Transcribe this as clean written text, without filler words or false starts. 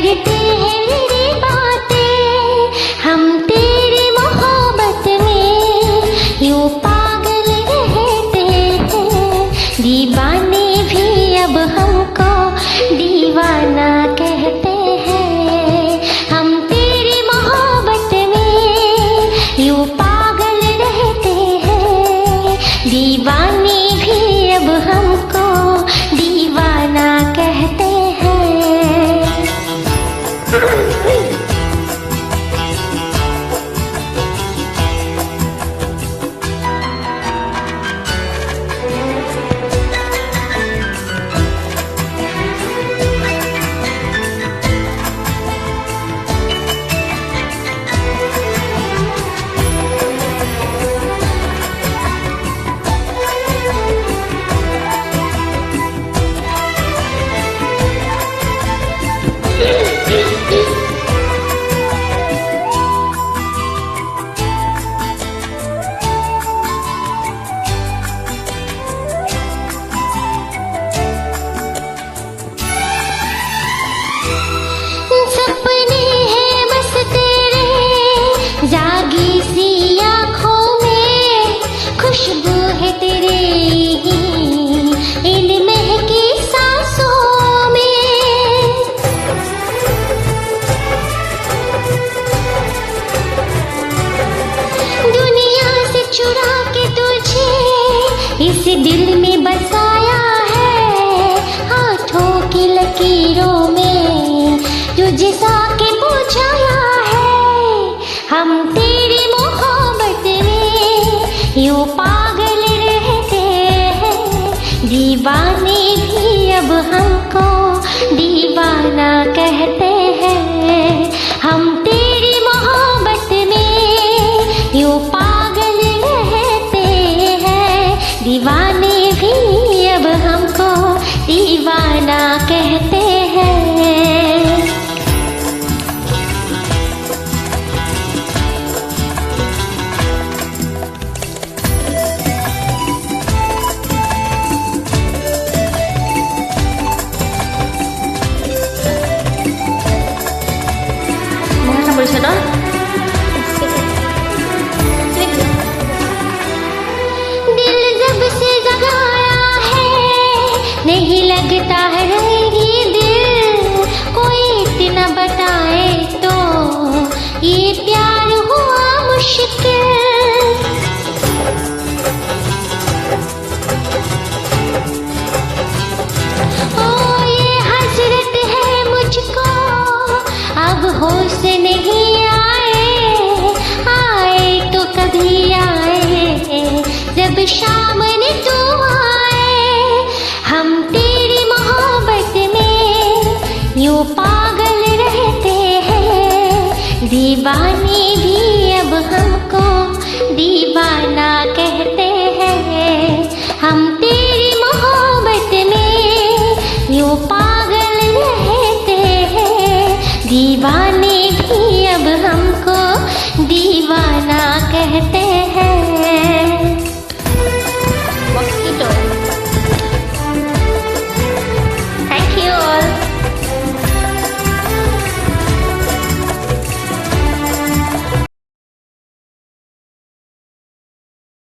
करते हैं मेरी बातें, हम तेरी मोहब्बत में यूं पागल रहते हैं। दीवाने भी अब हमको दीवाना कहते हैं। हम तेरी मोहब्बत में यूं पागल रहते हैं। दीवाने भी अब हमको दीवाना कहते हैं। सपने हैं बस तेरे जागी सी आँखों में, खुशबू है तेरे इन महकी सांसों में। दुनिया से चुरा के तुझे इस दिल में बसाया है, हाथों की लकीरों में तुझे साके पहुँचाया है। हम तेरी मोहब्बत में यूं पागल रहते हैं। दीवाने भी अब हमको दीवाना कहते हैं। हम तेरी मोहब्बत में यूं पागल रहते हैं। दीवाने भी अब हमको दीवाना कहते हैं। दिल जब से जगाया है नहीं लगता है रहेगी दिल। कोई इतना बताए तो ये प्यार हुआ मुश्किल। ओ ये हसरत है मुझको अब होश नहीं आए तो कभी आए जब शाम ने तू आए। हम तेरी मोहब्बत में यूं पागल रहते हैं। दीवाने भी अब हमको दीवाना कहते हैं। हम तेरी मोहब्बत में यूं पागल रहते हैं। दीवाने भी अब हमको दीवाना कहते हैं।